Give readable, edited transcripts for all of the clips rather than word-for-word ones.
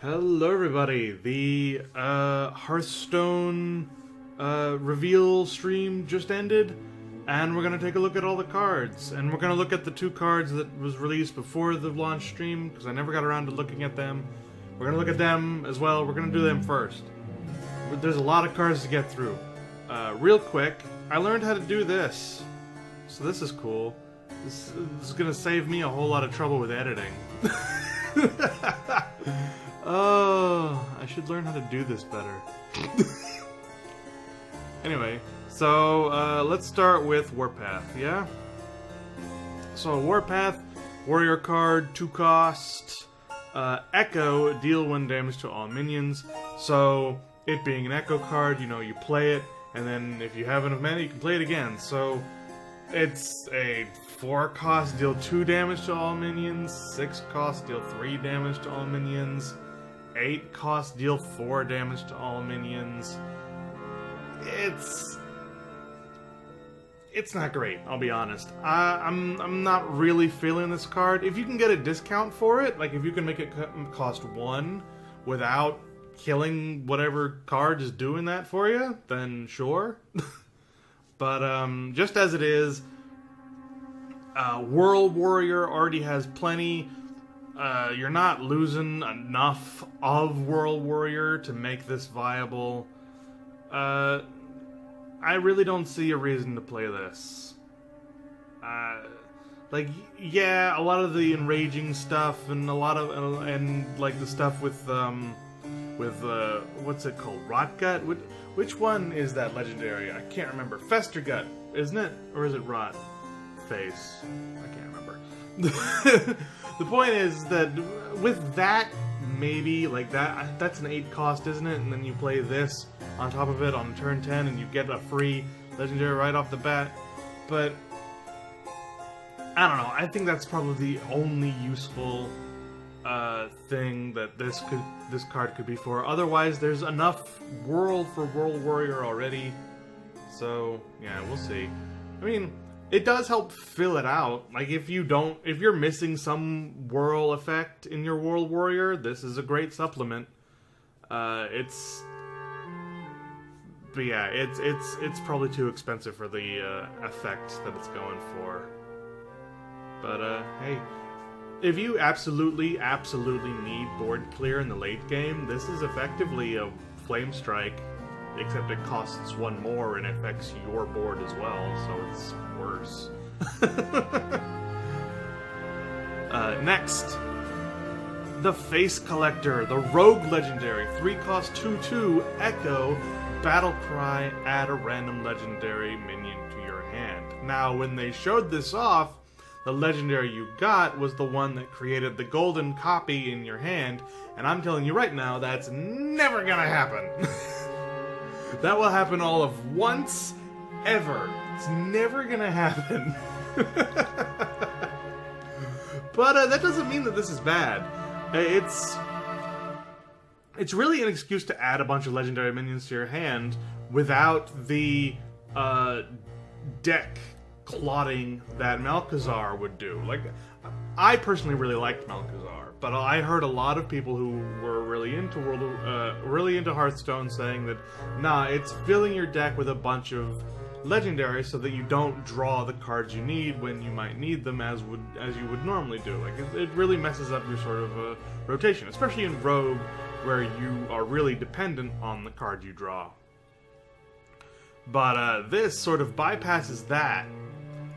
Hello everybody, the Hearthstone reveal stream just ended, and we're going to take a look at all the cards, and we're going to look at the two cards that was released before the launch stream, because I never got around to looking at them. We're going to look at them as well, we're going to do them first. There's a lot of cards to get through. Real quick, I learned how to do this, so this is cool. This is going to save me a whole lot of trouble with editing. Oh, I should learn how to do this better. Anyway, so let's start with Warpath, yeah? So Warpath, warrior card, 2 cost, Echo, deal 1 damage to all minions. So it being an Echo card, you know, you play it, and then if you have enough mana, you can play it again. So it's a 4 cost, deal 2 damage to all minions, 6 cost, deal 3 damage to all minions, 8 cost, deal 4 damage to all minions. It's not great, I'll be honest. I'm not really feeling this card. If you can get a discount for it, like if you can make it cost 1 without killing whatever card is doing that for you, then sure. But just as it is, World Warrior already has plenty. You're not losing enough of World Warrior to make this viable. I really don't see a reason to play this. Like, yeah, a lot of the enraging stuff and a lot of and like the stuff with what's it called, Rotgut? Which one is that legendary? I can't remember. Festergut, isn't it, or is it Rot Face? I can't remember. The point is that with that, maybe, like that's an 8 cost, isn't it? And then you play this on top of it on turn 10 and you get a free legendary right off the bat. But I don't know, I think that's probably the only useful thing that this card could be for. Otherwise, there's enough world for World Warrior already. So, yeah, we'll see. I mean, it does help fill it out. Like, if you're missing some whirl effect in your World Warrior, this is a great supplement. But yeah, it's probably too expensive for the effect that it's going for. But hey, if you absolutely need board clear in the late game, this is effectively a Flame Strike, except it costs 1 more and affects your board as well, so it's worse. Next, the Face Collector, the Rogue Legendary, 3 cost 2/2, Echo, Battle Cry, add a random legendary minion to your hand. Now, when they showed this off, the legendary you got was the one that created the golden copy in your hand, and I'm telling you right now, that's never gonna happen. That will happen all of once, ever. It's never gonna happen. But that doesn't mean that this is bad. It's really an excuse to add a bunch of legendary minions to your hand without the deck clotting that Malchezaar would do. Like, I personally really liked Malchezaar, but I heard a lot of people who were really into Hearthstone saying that, nah, it's filling your deck with a bunch of legendaries so that you don't draw the cards you need when you might need them as you would normally do. Like, it really messes up your sort of rotation, especially in Rogue, where you are really dependent on the card you draw. But this sort of bypasses that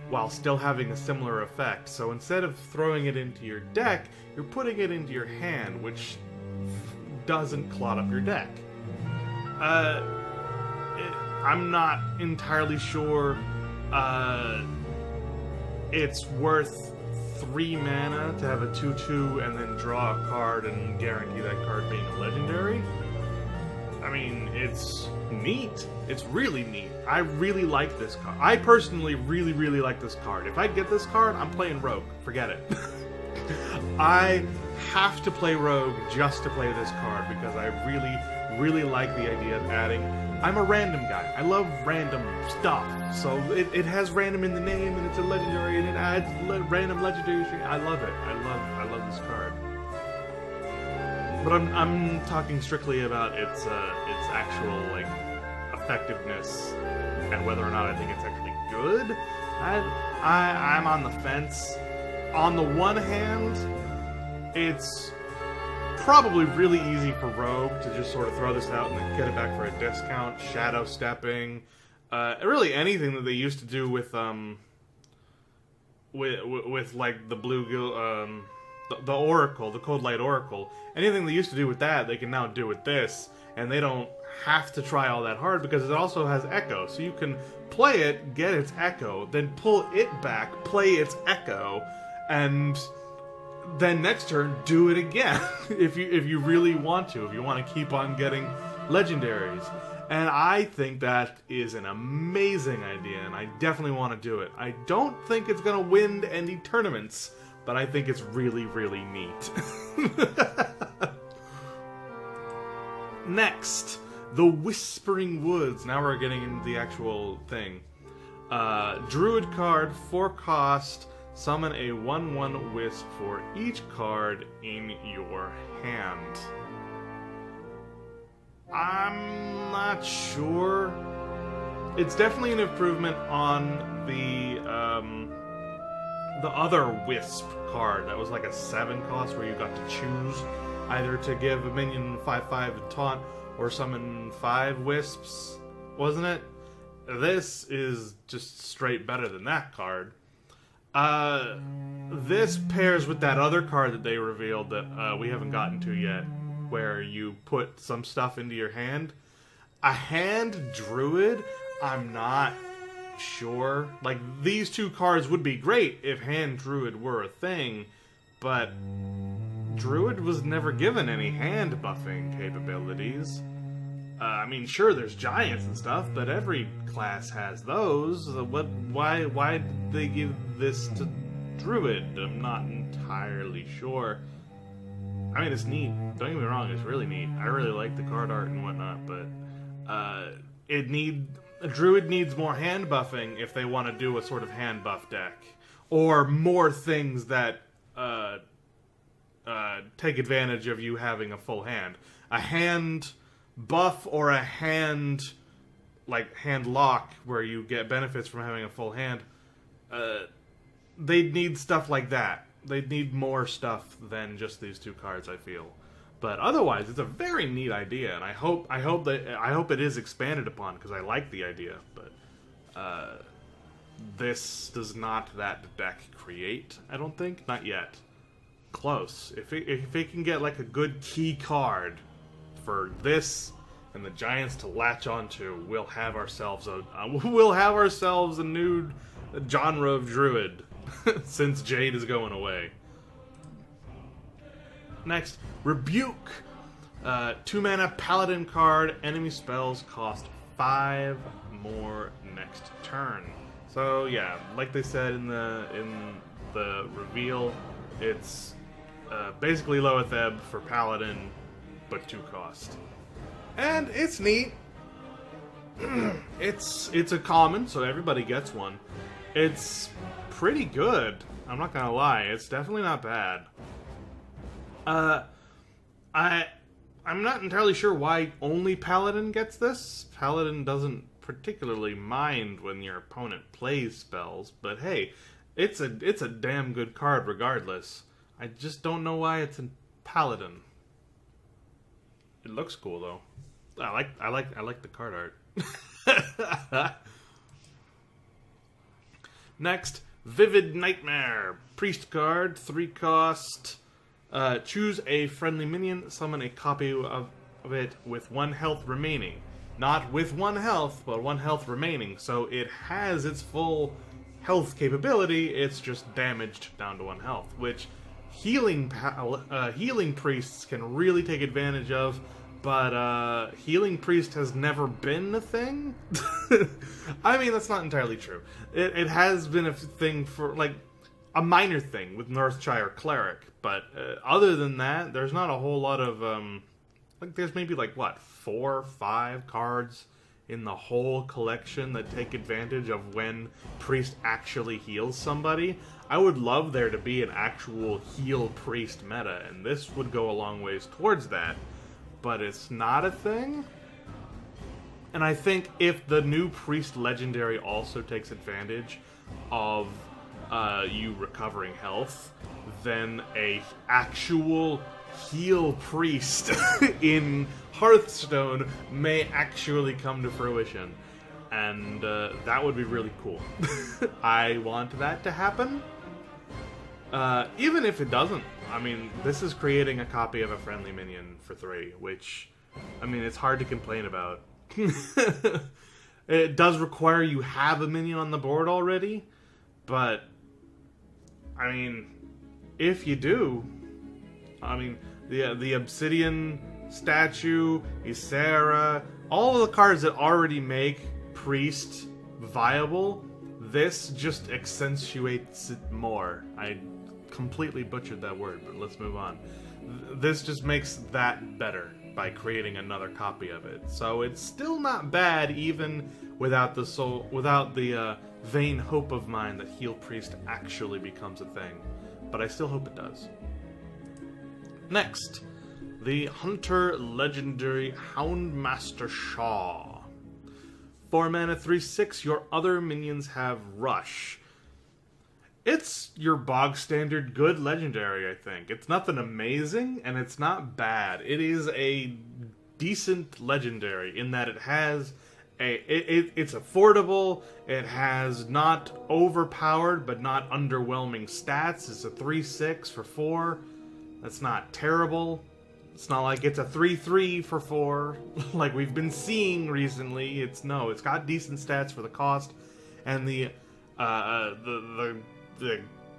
while still having a similar effect. So instead of throwing it into your deck, you're putting it into your hand, which doesn't clot up your deck. I'm not entirely sure it's worth 3 mana to have a 2/2 and then draw a card and guarantee that card being a legendary. I mean, it's neat. It's really neat. I really like this card. I personally really like this card. If I get this card, I'm playing Rogue. Forget it. I have to play Rogue just to play this card because I really like the idea of adding... I'm a random guy. I love random stuff. So it has random in the name and it's a legendary and it adds random legendary. I love it. I love this card. But I'm talking strictly about its actual like effectiveness and whether or not I think it's actually good. I'm on the fence. On the one hand, it's probably really easy for Rogue to just sort of throw this out and then get it back for a discount. Shadow stepping, really anything that they used to do with like the blue the Oracle, the Cold Light Oracle. Anything they used to do with that, they can now do with this, and they don't have to try all that hard because it also has echo. So you can play it, get its echo, then pull it back, play its echo, and then next turn do it again if you really want to, if you want to keep on getting legendaries. And I think that is an amazing idea, and I definitely want to do it. I don't think it's going to win any tournaments, but I think it's really, really neat. Next, the Whispering Woods. Now we're getting into the actual thing. Druid card, 4 cost, summon a 1/1 Wisp for each card in your hand. I'm not sure. It's definitely an improvement on the other Wisp card that was like a 7 cost where you got to choose either to give a minion 5/5 and taunt or summon 5 Wisps, wasn't it? This is just straight better than that card. This pairs with that other card that they revealed that we haven't gotten to yet, where you put some stuff into your hand. A hand druid, I'm not sure. Like, these 2 cards would be great if hand druid were a thing, but druid was never given any hand buffing capabilities. I mean, sure, there's giants and stuff, but every class has those. Why did they give this to druid? I'm not entirely sure. I mean, it's neat. Don't get me wrong, it's really neat. I really like the card art and whatnot, but a druid needs more hand buffing if they want to do a sort of hand buff deck, or more things that take advantage of you having a full hand. A hand buff or a hand lock where you get benefits from having a full hand. They'd need stuff like that. They'd need more stuff than just these 2 cards, I feel. But otherwise, it's a very neat idea, and I hope it is expanded upon because I like the idea. But this does not that deck create. I don't think, not yet. Close. If it can get like a good key card for this and the giants to latch onto, we'll have ourselves a new genre of druid. Since Jade is going away. Next, Rebuke. 2-mana paladin card. Enemy spells cost 5 more next turn. So yeah, like they said in the reveal, it's basically Loetheb for paladin, but 2 cost. And it's neat. It's a common, so everybody gets one. It's pretty good. I'm not gonna lie. It's definitely not bad. I'm not entirely sure why only Paladin gets this. Paladin doesn't particularly mind when your opponent plays spells, but hey, it's a damn good card regardless. I just don't know why it's in Paladin. It looks cool though. I like the card art. Next, Vivid Nightmare. Priest card, 3 cost. Choose a friendly minion, summon a copy of it with 1 health remaining. Not with 1 health, but 1 health remaining. So it has its full health capability, it's just damaged down to 1 health, which healing priests can really take advantage of. But Healing Priest has never been a thing? I mean, that's not entirely true. It has been a thing for, like, a minor thing with Northshire Cleric. But other than that, there's not a whole lot of, like, there's maybe, like, what, 4 or 5 cards in the whole collection that take advantage of when Priest actually heals somebody. I would love there to be an actual heal Priest meta, and this would go a long ways towards that. But it's not a thing. And I think if the new Priest Legendary also takes advantage of you recovering health, then a actual heal Priest in Hearthstone may actually come to fruition. And that would be really cool. I want that to happen. Even if it doesn't. I mean, this is creating a copy of a friendly minion for 3, which, I mean, it's hard to complain about. It does require you have a minion on the board already, but, I mean, if you do, I mean, the Obsidian statue, Ysera, all of the cards that already make Priest viable, this just accentuates it more. I completely butchered that word, but let's move on. This just makes that better by creating another copy of it. So it's still not bad, even without the vain hope of mine that Heal Priest actually becomes a thing. But I still hope it does. Next, the Hunter Legendary Houndmaster Shaw. 4 mana, 3/6. Your other minions have Rush. It's your bog standard good legendary, I think. It's nothing amazing, and it's not bad. It is a decent legendary in that it has it's affordable. It has not overpowered but not underwhelming stats. It's a 3/6 for 4. That's not terrible. It's not like it's a 3/3 for 4 like we've been seeing recently. It's got decent stats for the cost, and the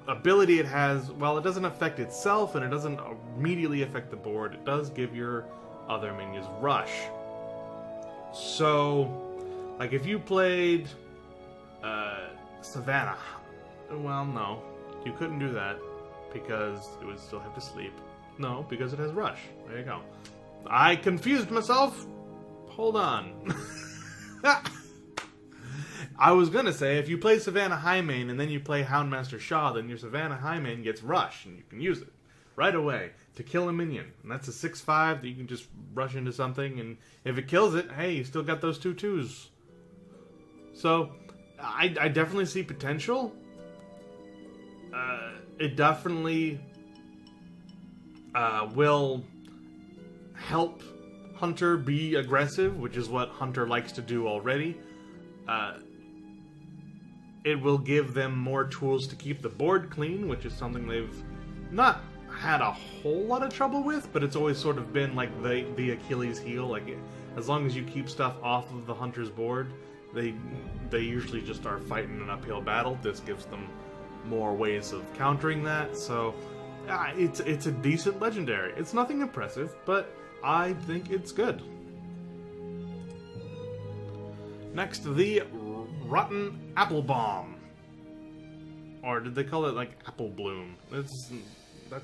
ability it has, well, it doesn't affect itself and it doesn't immediately affect the board. It does give your other minions Rush. So, like if you played Savannah, well, no, you couldn't do that because it would still have to sleep. No, because it has Rush. There you go. I confused myself. Hold on. I was gonna say, if you play Savannah Highmane and then you play Houndmaster Shaw, then your Savannah Highmane gets Rush, and you can use it right away to kill a minion. And that's a 6/5 that you can just rush into something, and if it kills it, hey, you still got those 2/2s. So, I definitely see potential. It definitely will help Hunter be aggressive, which is what Hunter likes to do already. It will give them more tools to keep the board clean, which is something they've not had a whole lot of trouble with, but it's always sort of been like the Achilles heel. Like, as long as you keep stuff off of the Hunter's board, they usually just are fighting an uphill battle. This gives them more ways of countering that, so it's a decent legendary. It's nothing impressive, but I think it's good. Next, the Rotten Apple Bomb. Or did they call it like Apple Bloom? That's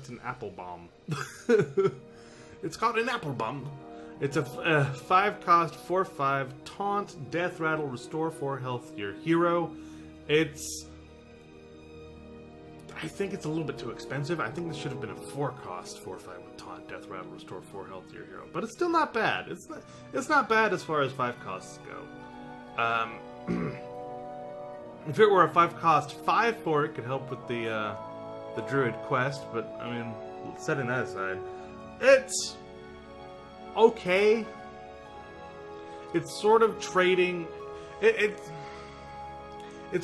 an apple bomb. It's called an apple bomb. It's a 5-cost, 4/5 taunt, death rattle, restore 4 health to your hero. I think it's a little bit too expensive. I think this should have been a 4-cost, 4/5 with taunt, death rattle, restore 4 health to your hero. But it's still not bad. It's not bad as far as 5 costs go. If it were a 5-cost 5/4, it could help with the Druid quest. But I mean, setting that aside, it's okay. It's sort of trading. It's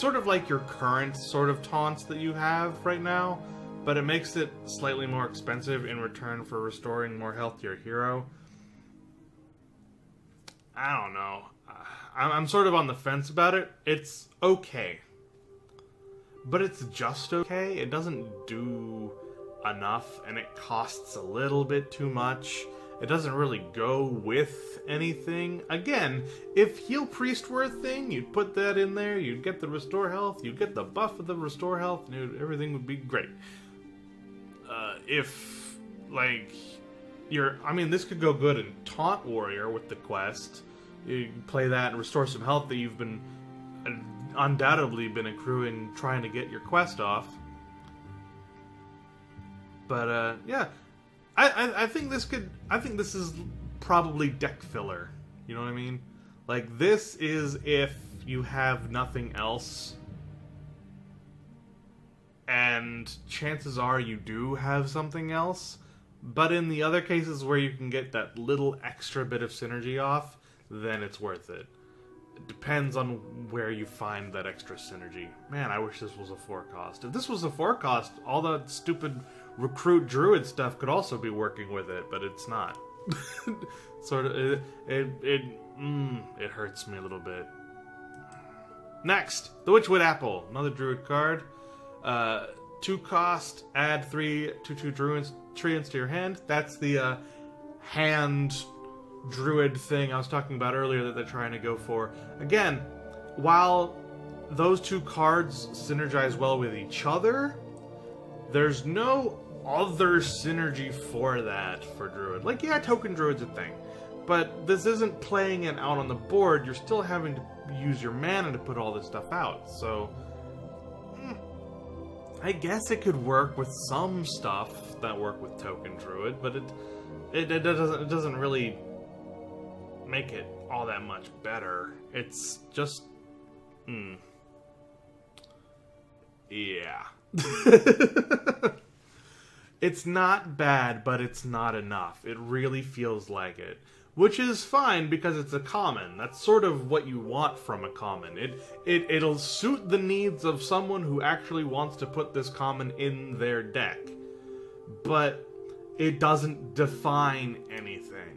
sort of like your current sort of taunts that you have right now, but it makes it slightly more expensive in return for restoring more health to your hero. I don't know. I'm sort of on the fence about it. It's okay. But it's just okay. It doesn't do enough, and it costs a little bit too much. It doesn't really go with anything. Again, if Heal Priest were a thing, you'd put that in there, you'd get the restore health, you'd get the buff of the restore health, and everything would be great. If, like, I mean, this could go good in Taunt Warrior with the quest, You play that and restore some health that you've been undoubtedly been accruing trying to get your quest off. But yeah, I think this could. I think this is probably deck filler. You know what I mean? Like, this is if you have nothing else, and chances are you do have something else. But in the other cases where you can get that little extra bit of synergy off, then it's worth it. It depends on where you find that extra synergy. Man, I wish this was a 4-cost. If this was a 4-cost, all that stupid recruit druid stuff could also be working with it, but it's not. Sort of, it hurts me a little bit. Next, the Witchwood Apple, another druid card. 2-cost, add 3 2/2 treants to your hand. That's the hand druid thing I was talking about earlier that they're trying to go for. Again, while those two cards synergize well with each other, there's no other synergy for that for druid. Like, yeah, token druid's a thing, but this isn't playing it out on the board. You're still having to use your mana to put all this stuff out, so I guess it could work with some stuff that work with token druid, but it doesn't really make it all that much better. It's just yeah. It's not bad, but it's not enough. It really feels like it. Which is fine because it's a common. That's sort of what you want from a common. It'll suit the needs of someone who actually wants to put this common in their deck. But it doesn't define anything.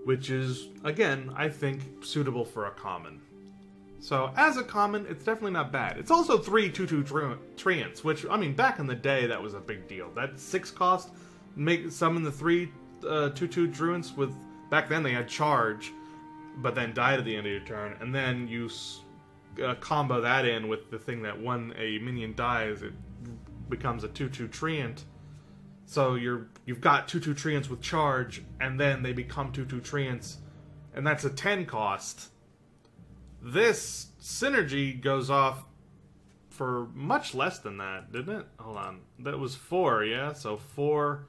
Which is, again, I think, suitable for a common. So, as a common, it's definitely not bad. It's also 3 2/2 treants, which, I mean, back in the day, that was a big deal. That 6-cost, summon the 3 2/2 treants with... Back then, they had charge, but then died at the end of your turn, and then you combo that in with the thing that when a minion dies, it becomes a 2/2 treant. So you've got 2/2 treants with charge, and then they become 2/2 treants, and that's a 10-cost. This synergy goes off for much less than that, didn't it? Hold on. That was 4, yeah? So 4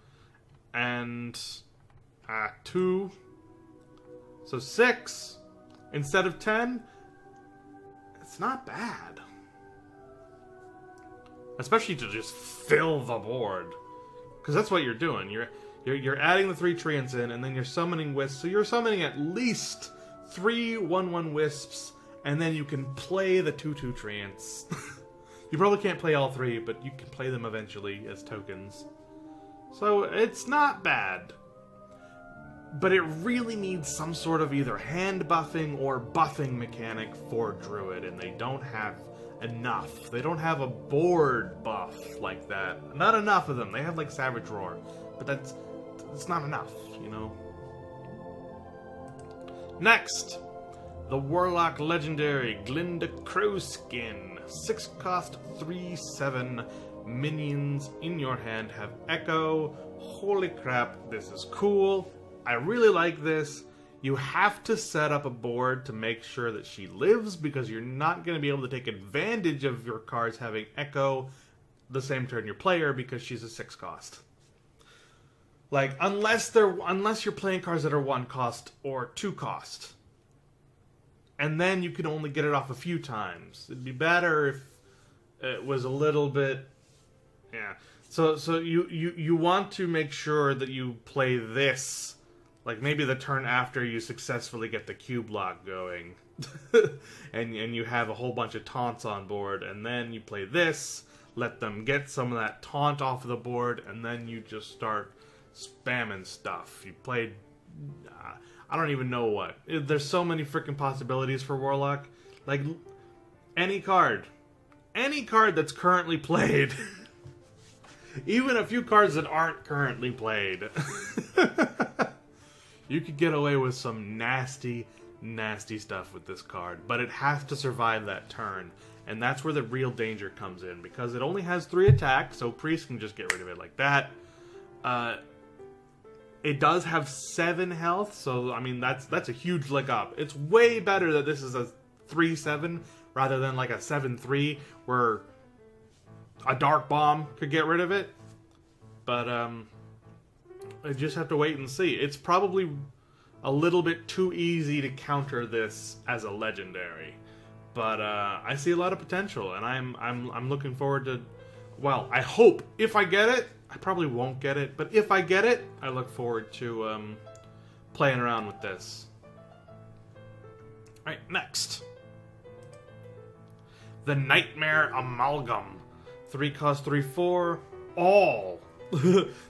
and 2. So 6 instead of 10. It's not bad. Especially to just fill the board. Because that's what you're doing. You're adding the 3 treants in, and then you're summoning wisps. So you're summoning at least 3 1/1 wisps, and then you can play the 2/2 treants. You probably can't play all 3, but you can play them eventually as tokens. So it's not bad. But it really needs some sort of either hand buffing or buffing mechanic for druid, and they don't have enough. They don't have a board buff like that. Not enough of them. They have like Savage Roar, but it's not enough, you know. Next, the Warlock Legendary Glinda Crowskin. 6-cost, 3/7. Minions in your hand have Echo. Holy crap, this is cool. I really like this. You have to set up a board to make sure that she lives, because you're not going to be able to take advantage of your cards having Echo the same turn your player, because she's a 6-cost. Like, unless you're playing cards that are 1-cost or 2-cost. And then you can only get it off a few times. It'd be better if it was a little bit... Yeah. So you want to make sure that you play this... Like, maybe the turn after you successfully get the cube lock going. and you have a whole bunch of taunts on board. And then you play this, let them get some of that taunt off of the board, and then you just start spamming stuff. You played... I don't even know what. There's so many freaking possibilities for Warlock. Like, any card. Any card that's currently played. Even a few cards that aren't currently played. You could get away with some nasty, nasty stuff with this card, but it has to survive that turn, and that's where the real danger comes in, because it only has 3 attacks, so Priest can just get rid of it like that. It does have 7 health, so I mean that's a huge leg up. It's way better that this is a 3/7 rather than like a 7/3 where a dark bomb could get rid of it. But I just have to wait and see. It's probably a little bit too easy to counter this as a legendary. But I see a lot of potential, and I'm looking forward to. Well, I hope if I get it. I probably won't get it, but if I get it, I look forward to playing around with this. Alright, next. The Nightmare Amalgam. 3 cost 3/4. All.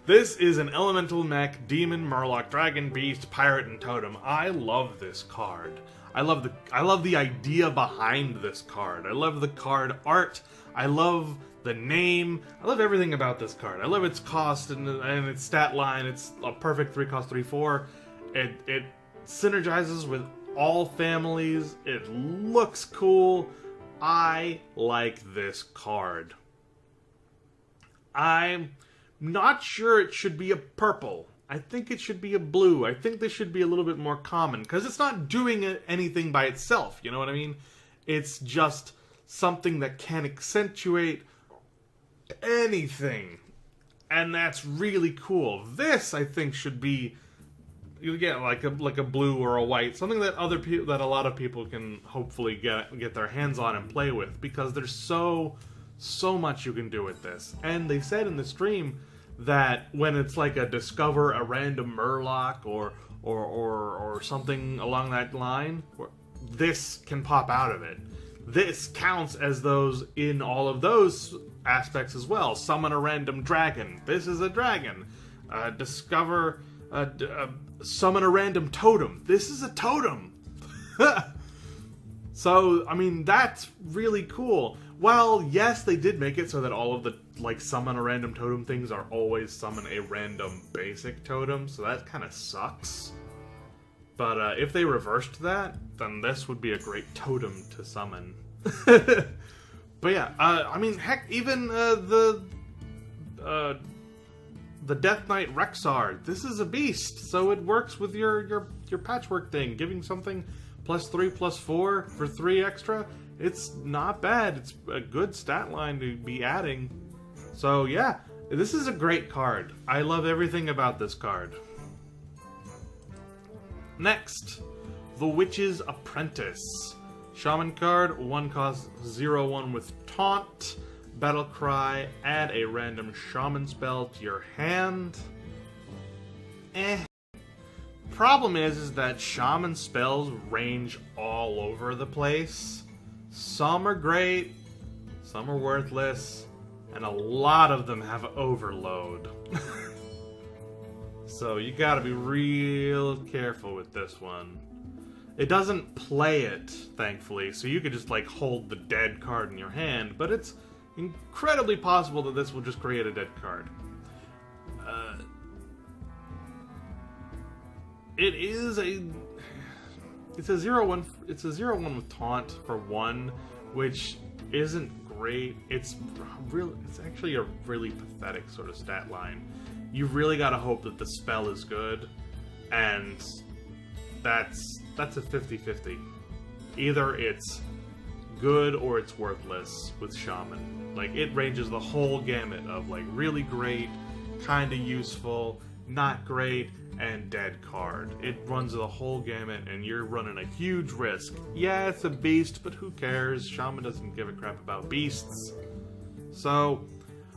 This is an elemental mech, demon, murloc, dragon, beast, pirate, and totem. I love this card. I love the idea behind this card. I love the card art. I love the name. I love everything about this card. I love its cost and its stat line. It's a perfect 3 cost 3/4. It synergizes with all families. It looks cool. I like this card. I'm not sure it should be a purple. I think it should be a blue. I think this should be a little bit more common because it's not doing anything by itself. You know what I mean? It's just something that can accentuate anything, and that's really cool. This, I think, should be, you get like a blue or a white, something that that a lot of people can hopefully get their hands on and play with, because there's so much you can do with this. And they said in the stream that when it's like a discover a random murloc or something along that line, this can pop out of it. This counts as those in all of those aspects as well. Summon a random dragon. This is a dragon. Summon a random totem. This is a totem. So, I mean, that's really cool. Well, yes, they did make it so that all of the, like, summon a random totem things are always summon a random basic totem, so that kind of sucks. But if they reversed that, then this would be a great totem to summon. But yeah, I mean, heck, even the Death Knight Rexar, this is a beast, so it works with your patchwork thing, giving something +3/+4 for 3 extra. It's not bad. It's a good stat line to be adding. So yeah, this is a great card. I love everything about this card. Next, the Witch's Apprentice. Shaman card, 1 cost 0/1 with Taunt. Battle Cry, add a random Shaman spell to your hand. Problem is that Shaman spells range all over the place. Some are great, some are worthless, and a lot of them have overload. So you gotta be real careful with this one. It doesn't play it, thankfully, so you could just like hold the dead card in your hand, but it's incredibly possible that this will just create a dead card. It's a 0/1 with Taunt for 1, which isn't great. It's actually a really pathetic sort of stat line. You really gotta hope that the spell is good, and that's a 50-50. Either it's good or it's worthless with Shaman. Like, it ranges the whole gamut of like really great, kinda useful, not great, and dead card. It runs the whole gamut, and you're running a huge risk. Yeah, it's a beast, but who cares? Shaman doesn't give a crap about beasts. So,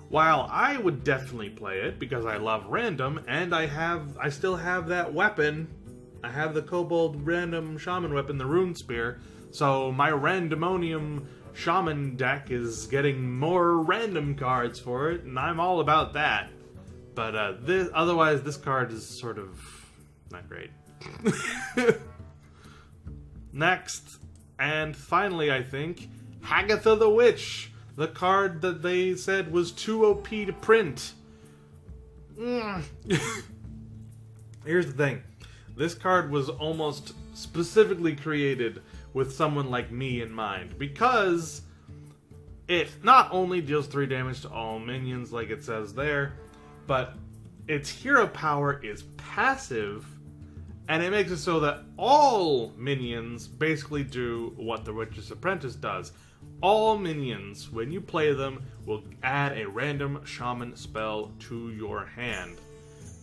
while I would definitely play it because I love random, and I still have that weapon. I have the Kobold random Shaman weapon, the Rune Spear. So my Randomonium Shaman deck is getting more random cards for it, and I'm all about that. But otherwise, this card is sort of not great. Next, and finally, I think, Hagith the Witch. The card that they said was too OP to print. Here's the thing. This card was almost specifically created with someone like me in mind, because it not only deals 3 damage to all minions like it says there, but its hero power is passive, and it makes it so that all minions basically do what the Witch's Apprentice does. All minions, when you play them, will add a random shaman spell to your hand.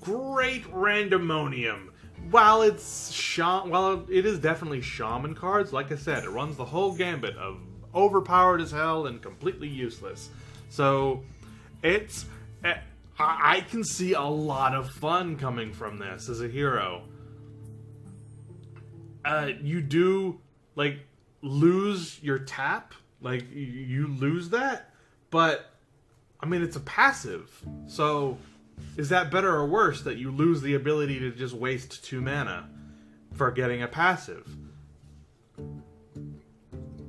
Great randomonium. While it is definitely shaman cards, like I said, it runs the whole gambit of overpowered as hell and completely useless. So I can see a lot of fun coming from this as a hero. You do, like, lose your tap. Like, you lose that. But, I mean, it's a passive. So, is that better or worse that you lose the ability to just waste 2 mana for getting a passive?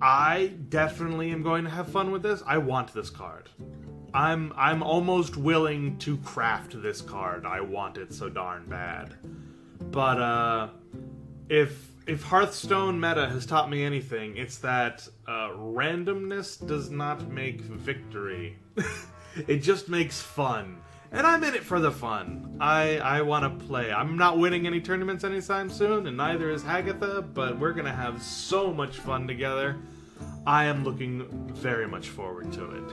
I definitely am going to have fun with this. I want this card. I'm almost willing to craft this card. I want it so darn bad. But if Hearthstone meta has taught me anything, it's that randomness does not make victory. It just makes fun. And I'm in it for the fun. I want to play. I'm not winning any tournaments anytime soon, and neither is Hagith, but we're going to have so much fun together. I am looking very much forward to it.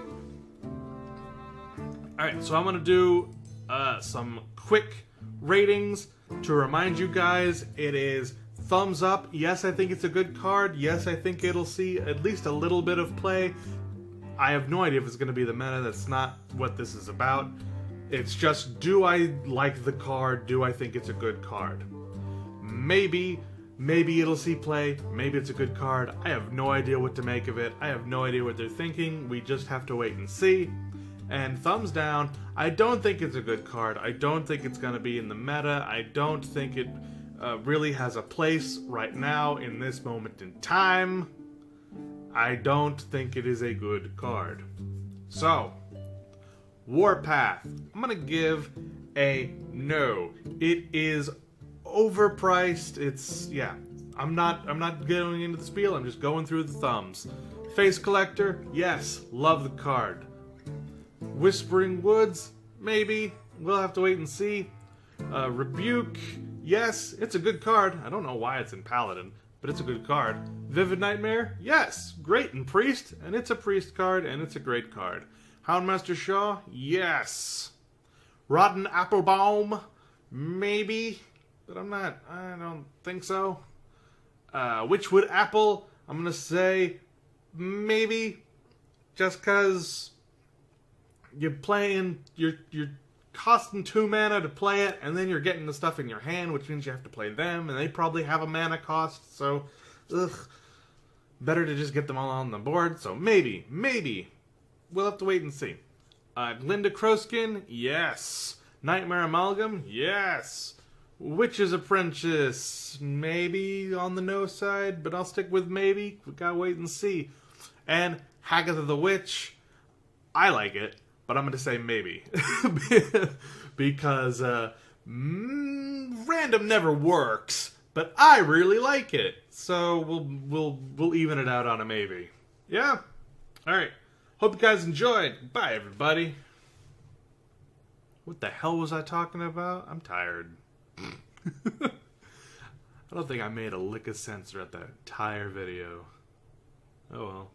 Alright, so I'm going to do some quick ratings to remind you guys. It is thumbs up. Yes, I think it's a good card. Yes, I think it'll see at least a little bit of play. I have no idea if it's going to be the meta. That's not what this is about. It's just, do I like the card? Do I think it's a good card? Maybe it'll see play. Maybe it's a good card. I have no idea what to make of it. I have no idea what they're thinking. We just have to wait and see. And thumbs down, I don't think it's a good card. I don't think it's going to be in the meta. I don't think it really has a place right now in this moment in time. I don't think it is a good card. So, Warpath, I'm going to give a no. It is overpriced. It's, yeah, I'm not going into the spiel. I'm just going through the thumbs. Face Collector, yes, love the card. Whispering Woods, maybe. We'll have to wait and see. Rebuke, yes, it's a good card. I don't know why it's in Paladin, but it's a good card. Vivid Nightmare, yes, great in Priest, and it's a Priest card, and it's a great card. Houndmaster Shaw, yes. Rotten Applebaum, maybe, but I don't think so. Witchwood Apple, I'm gonna say maybe, just cause you're costing 2 mana to play it, and then you're getting the stuff in your hand, which means you have to play them, and they probably have a mana cost, so, better to just get them all on the board, so maybe. We'll have to wait and see. Glinda Crowskin, yes. Nightmare Amalgam, yes. Witch's Apprentice, maybe on the no side, but I'll stick with maybe. We gotta wait and see. And Hagith of the Witch, I like it, but I'm gonna say maybe. Because random never works, but I really like it. So we'll even it out on a maybe. Yeah? Alright. Hope you guys enjoyed. Bye, everybody. What the hell was I talking about? I'm tired. I don't think I made a lick of sense throughout that entire video. Oh well.